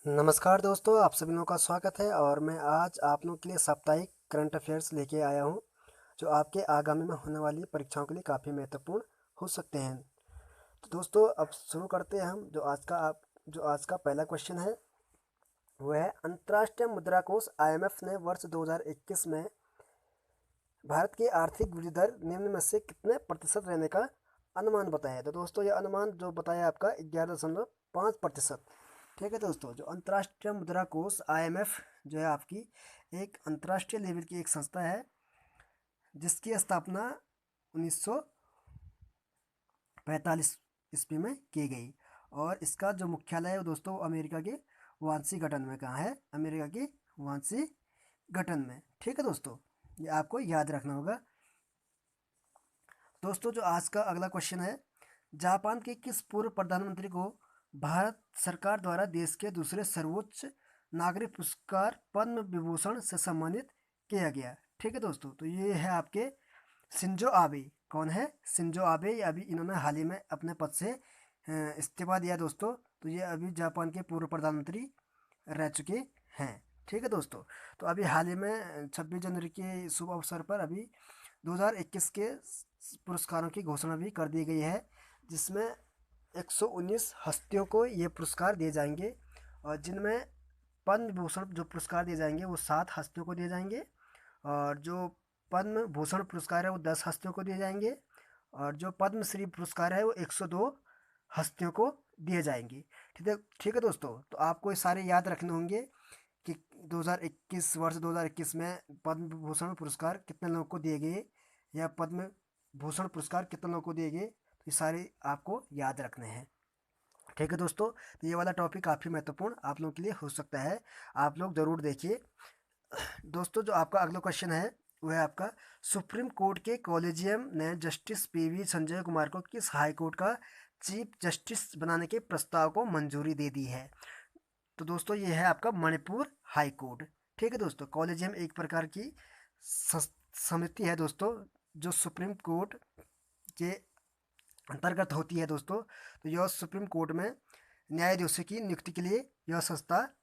नमस्कार दोस्तों, आप सभी लोगों का स्वागत है और मैं आज आप लोगों के लिए साप्ताहिक करंट अफेयर्स लेके आया हूँ जो आपके आगामी में होने वाली परीक्षाओं के लिए काफ़ी महत्वपूर्ण हो सकते हैं। तो दोस्तों अब शुरू करते हैं हम जो आज का पहला क्वेश्चन है वह है अंतर्राष्ट्रीय मुद्रा कोष IMF ने वर्ष 2021 में भारत की आर्थिक वृद्धि दर निम्न में से कितने प्रतिशत रहने का अनुमान बताया है। तो दोस्तों यह अनुमान जो बताया आपका 11.5%। ठीक है दोस्तों, जो अंतर्राष्ट्रीय मुद्रा कोष IMF जो है आपकी एक अंतर्राष्ट्रीय लेवल की एक संस्था है जिसकी स्थापना 1945 ईस्वी में की गई और इसका जो मुख्यालय है वो दोस्तों अमेरिका के वाशिंगटन में कहाँ है, अमेरिका के वाशिंगटन में। ठीक है दोस्तों, ये आपको याद रखना होगा। दोस्तों जो आज का अगला क्वेश्चन है, जापान के किस पूर्व प्रधानमंत्री को भारत सरकार द्वारा देश के दूसरे सर्वोच्च नागरिक पुरस्कार पद्म विभूषण से सम्मानित किया गया। ठीक है दोस्तों, तो ये है आपके शिंजो आबे। कौन है? Shinzo Abe. अभी इन्होंने हाल ही में अपने पद से इस्तीफा दिया दोस्तों। तो ये अभी जापान के पूर्व प्रधानमंत्री रह चुके हैं। ठीक है दोस्तों, तो अभी हाल ही में 26 जनवरी के शुभ अवसर पर अभी 2021 के पुरस्कारों की घोषणा भी कर दी गई है जिसमें 119 हस्तियों को ये पुरस्कार दिए जाएंगे और जिनमें पद्म भूषण जो पुरस्कार दिए जाएंगे वो 7 हस्तियों को दिए जाएंगे और जो पद्म भूषण पुरस्कार है वो 10 हस्तियों को दिए जाएंगे और जो पद्मश्री पुरस्कार है वो 102 हस्तियों को दिए जाएंगे। ठीक है दोस्तों, तो आपको ये सारे याद रखने होंगे कि 2021 वर्ष 2021 में पद्म भूषण पुरस्कार कितने लोगों को दिए गए या पद्म भूषण पुरस्कार कितने लोगों को दिए गए, तो ये सारे आपको याद रखने हैं। ठीक है दोस्तों, तो ये वाला टॉपिक काफ़ी महत्वपूर्ण आप लोगों के लिए हो सकता है, आप लोग ज़रूर देखिए। दोस्तों जो आपका अगला क्वेश्चन है वह है आपका सुप्रीम कोर्ट के कॉलेजियम ने जस्टिस PV संजय कुमार को किस हाई कोर्ट का चीफ जस्टिस बनाने के प्रस्ताव को मंजूरी दे दी है। तो दोस्तों ये है आपका मणिपुर हाई कोर्ट। ठीक है दोस्तों, कॉलेजियम एक प्रकार की समिति है दोस्तों जो सुप्रीम कोर्ट के अंतर्गत होती है दोस्तों। तो यह सुप्रीम कोर्ट में न्यायाधीशों की नियुक्ति के लिए यह संस्था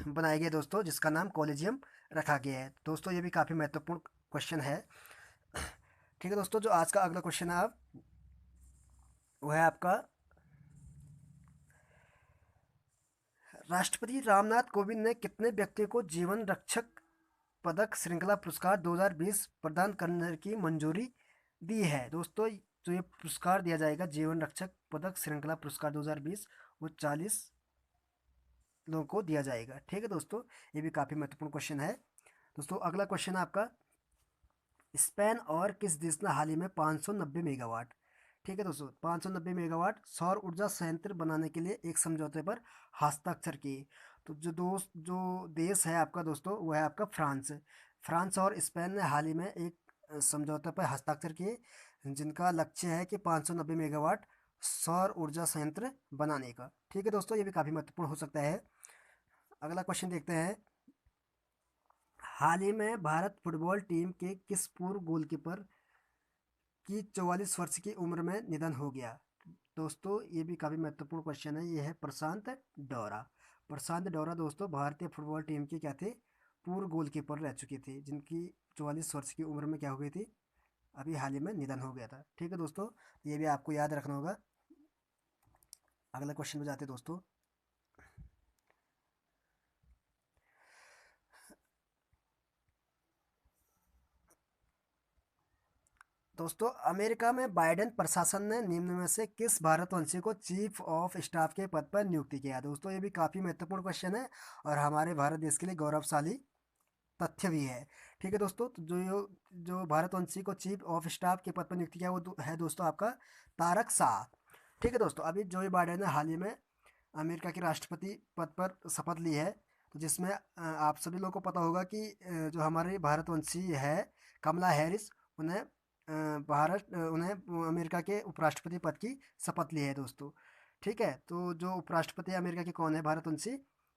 बनाई गई है दोस्तों, जिसका नाम कॉलेजियम रखा गया है। दोस्तों ये भी काफ़ी महत्वपूर्ण क्वेश्चन है। ठीक है दोस्तों, जो आज का अगला क्वेश्चन है आप वह है आपका राष्ट्रपति रामनाथ कोविंद ने कितने व्यक्तियों को जीवन रक्षक पदक श्रृंखला पुरस्कार 2020 प्रदान करने की मंजूरी दी है। दोस्तों जो ये पुरस्कार दिया जाएगा जीवन रक्षक पदक श्रृंखला पुरस्कार 2020 वो 40 लोगों को दिया जाएगा। ठीक है दोस्तों, ये भी काफ़ी महत्वपूर्ण क्वेश्चन है। दोस्तों अगला क्वेश्चन है आपका स्पेन और किस देश ने हाल ही में 590 मेगावाट, ठीक है दोस्तों, 590 मेगावाट सौर ऊर्जा संयंत्र बनाने के लिए एक समझौते पर हस्ताक्षर किए। तो जो देश है आपका दोस्तों वो है आपका फ्रांस। फ्रांस और स्पेन ने हाल ही में एक समझौते पर हस्ताक्षर किए जिनका लक्ष्य है कि 590 मेगावाट सौर ऊर्जा संयंत्र बनाने का। ठीक है दोस्तों, ये भी काफ़ी महत्वपूर्ण हो सकता है। अगला क्वेश्चन देखते हैं, हाल ही में भारत फुटबॉल टीम के किस पूर्व गोलकीपर की 44 वर्ष की उम्र में निधन हो गया। दोस्तों ये भी काफ़ी महत्वपूर्ण क्वेश्चन है, ये है प्रशांत डोरा। प्रशांत डोरा दोस्तों भारतीय फुटबॉल टीम के क्या थे, पूर्व गोलकीपर रह चुके थे जिनकी 44 वर्ष की उम्र में क्या हो गई थी, अभी हाल ही में निधन हो गया था। ठीक है दोस्तों, ये भी आपको याद रखना होगा। अगला क्वेश्चन में जाते हैं दोस्तों। दोस्तों अमेरिका में बाइडेन प्रशासन ने निम्न में से किस भारतवंशी को चीफ ऑफ स्टाफ के पद पर नियुक्ति किया। दोस्तों ये भी काफ़ी महत्वपूर्ण क्वेश्चन है और हमारे भारत देश के लिए गौरवशाली तथ्य भी है। ठीक है दोस्तों, तो जो भारतवंशी को चीफ ऑफ स्टाफ के पद पर नियुक्ति किया वो है दोस्तों आपका तारक शाह। ठीक है दोस्तों, अभी जो बाइडेन ने हाल ही में अमेरिका के राष्ट्रपति पद पर शपथ ली है, तो जिसमें आप सभी लोगों को पता होगा कि जो हमारे भारतवंशी है कमला हैरिस उन्हें उन्हें अमेरिका के उपराष्ट्रपति पद की शपथ ली है दोस्तों। ठीक है, तो जो उपराष्ट्रपति अमेरिका के कौन है भारतवंशी,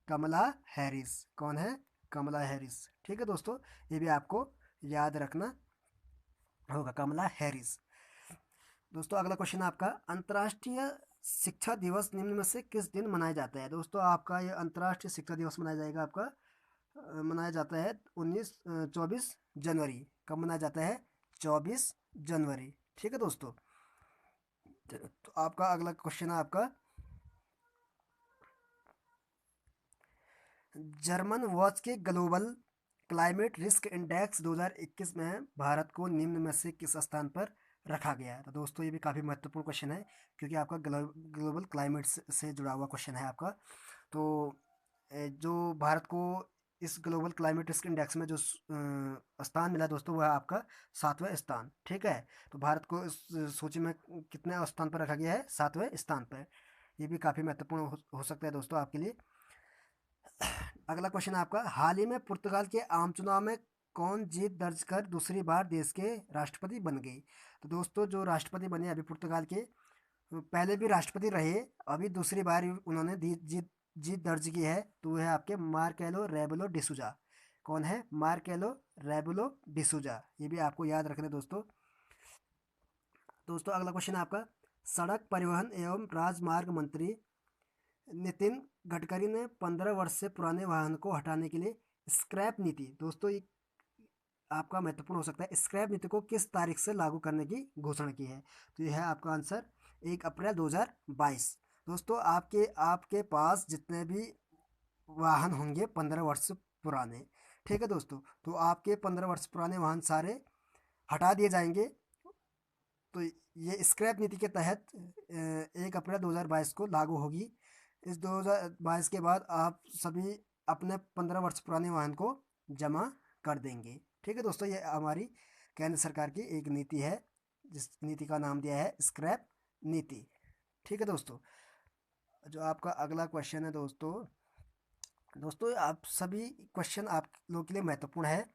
कमला हैरिस। कौन है? कमला हैरिस। ठीक है दोस्तों, ये भी आपको याद रखना होगा, कमला हैरिस। दोस्तों अगला क्वेश्चन है आपका अंतर्राष्ट्रीय शिक्षा दिवस निम्न में से किस दिन मनाया जाता है? दोस्तों आपका ये अंतर्राष्ट्रीय शिक्षा दिवस मनाया जाएगा आपका मनाया जाता है 24 जनवरी। कब मनाया जाता है? 24 जनवरी। ठीक है दोस्तों। तो आपका अगला क्वेश्चन है आपका, जर्मन वॉच के ग्लोबल क्लाइमेट रिस्क इंडेक्स 2021 में भारत को निम्न में से किस स्थान पर रखा गया है? तो दोस्तों ये भी काफ़ी महत्वपूर्ण क्वेश्चन है, क्योंकि आपका ग्लोबल क्लाइमेट से जुड़ा हुआ क्वेश्चन है आपका। तो जो भारत को इस ग्लोबल क्लाइमेट रिस्क इंडेक्स में जो स्थान मिला दोस्तों, वह आपका 7वें स्थान। ठीक है, तो भारत को इस सूची में कितने स्थान पर रखा गया है? 7वें स्थान पर। ये भी काफ़ी महत्वपूर्ण हो सकता है दोस्तों आपके लिए। अगला क्वेश्चन है आपका, हाल ही में पुर्तगाल के आम चुनाव में कौन जीत दर्ज कर दूसरी बार देश के राष्ट्रपति बन गई? तो दोस्तों जो राष्ट्रपति बने अभी पुर्तगाल के, पहले भी राष्ट्रपति रहे, अभी दूसरी बार उन्होंने जीत जीत दर्ज की है, तो वह है आपके मार्केलो रेबेलो डिसूजा। कौन है? मार्केलो रेबेलो डिसूजा। ये भी आपको याद रखना है दोस्तों। दोस्तों अगला क्वेश्चन है आपका, सड़क परिवहन एवं राजमार्ग मंत्री नितिन गडकरी ने 15 वर्ष से पुराने वाहन को हटाने के लिए स्क्रैप नीति, दोस्तों ये आपका महत्वपूर्ण हो सकता है, स्क्रैप नीति को किस तारीख से लागू करने की घोषणा की है? तो यह है आपका आंसर 1 अप्रैल 2022। दोस्तों आपके आपके पास जितने भी वाहन होंगे 15 वर्ष पुराने, ठीक है दोस्तों, तो आपके 15 वर्ष पुराने वाहन सारे हटा दिए जाएंगे। तो ये स्क्रैप नीति के तहत 1 अप्रैल 2022 को लागू होगी। इस 2022 के बाद आप सभी अपने 15 वर्ष पुराने वाहन को जमा कर देंगे। ठीक है दोस्तों, ये हमारी केंद्र सरकार की एक नीति है, जिस नीति का नाम दिया है स्क्रैप नीति। ठीक है दोस्तों, जो आपका अगला क्वेश्चन है दोस्तों, आप सभी क्वेश्चन आप लोगों के लिए महत्वपूर्ण है,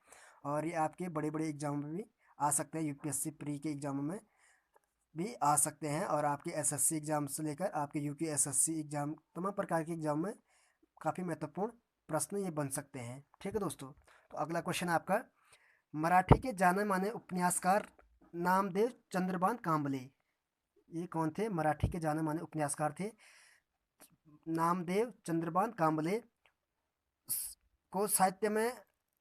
और ये आपके बड़े बड़े एग्जाम में भी आ सकते हैं, यूपीएससी प्री के एग्जामों में भी आ सकते हैं, और आपके एसएससी एग्जाम से लेकर आपके यूपी एसएससी एग्जाम, तमाम प्रकार के एग्जाम में काफ़ी महत्वपूर्ण प्रश्न ये बन सकते हैं। ठीक है दोस्तों, तो अगला क्वेश्चन है आपका, मराठी के जाने माने उपन्यासकार नामदेव चंद्रभान कांबले, ये कौन थे? मराठी के जाने माने उपन्यासकार थे नामदेव चंद्रभान कांबले को साहित्य में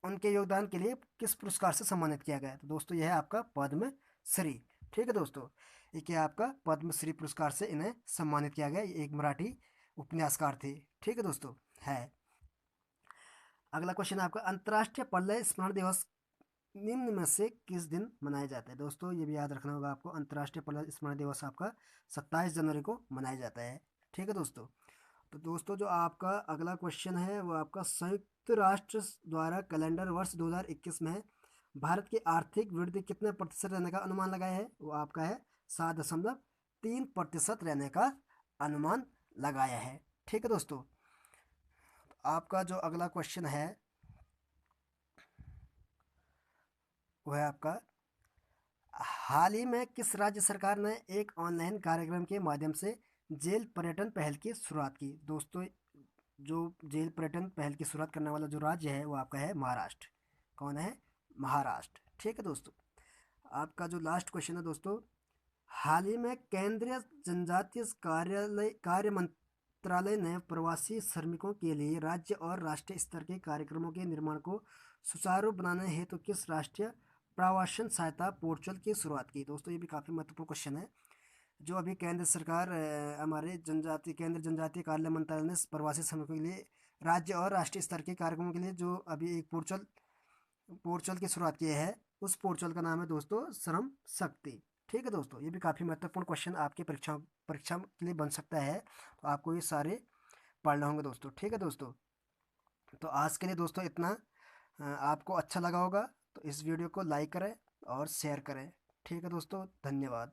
उनके योगदान के लिए किस पुरस्कार से सम्मानित किया गया? तो दोस्तों यह है आपका पद्म श्री। ठीक है दोस्तों, एक आपका पद्म श्री पुरस्कार से इन्हें सम्मानित किया गया, ये एक मराठी उपन्यासकार थे। ठीक है दोस्तों, है। अगला क्वेश्चन है आपका, अंतर्राष्ट्रीय पल्लव स्मरण दिवस निम्न में से किस दिन मनाया जाता है? दोस्तों ये भी याद रखना होगा आपको, अंतर्राष्ट्रीय पल्लव स्मरण दिवस आपका 27 जनवरी को मनाया जाता है। ठीक है दोस्तों, तो दोस्तों जो आपका अगला क्वेश्चन है वो आपका, संयुक्त राष्ट्र द्वारा कैलेंडर वर्ष 2021 में भारत की आर्थिक वृद्धि कितने प्रतिशत रहने का अनुमान लगाया है? वो आपका है 7.3% रहने का अनुमान लगाया है। ठीक है दोस्तों, तो आपका जो अगला क्वेश्चन है वो है आपका, हाल ही में किस राज्य सरकार ने एक ऑनलाइन कार्यक्रम के माध्यम से जेल पर्यटन पहल की शुरुआत की? दोस्तों जो जेल पर्यटन पहल की शुरुआत करने वाला जो राज्य है वो आपका है महाराष्ट्र। कौन है? महाराष्ट्र। ठीक है दोस्तों, आपका जो लास्ट क्वेश्चन है दोस्तों, हाल ही में केंद्रीय जनजातीय कार्य मंत्रालय ने प्रवासी श्रमिकों के लिए राज्य और राष्ट्रीय स्तर के कार्यक्रमों के निर्माण को सुचारू बनाने हेतु किस राष्ट्रीय प्रवासन सहायता पोर्टल की शुरुआत की? दोस्तों ये भी काफ़ी महत्वपूर्ण क्वेश्चन है, जो अभी केंद्र सरकार हमारे केंद्र जनजातीय कार्य मंत्रालय ने प्रवासी श्रमिकों के लिए राज्य और राष्ट्रीय स्तर के कार्यक्रमों के लिए जो अभी एक पोर्टल की शुरुआत की है, उस पोर्टल का नाम है दोस्तों श्रम शक्ति। ठीक है दोस्तों, ये भी काफ़ी महत्वपूर्ण क्वेश्चन आपके परीक्षा के लिए बन सकता है, तो आपको ये सारे पढ़ना होंगे दोस्तों। ठीक है दोस्तों, तो आज के लिए दोस्तों इतना। आपको अच्छा लगा होगा तो इस वीडियो को लाइक करें और शेयर करें। ठीक है दोस्तों, धन्यवाद।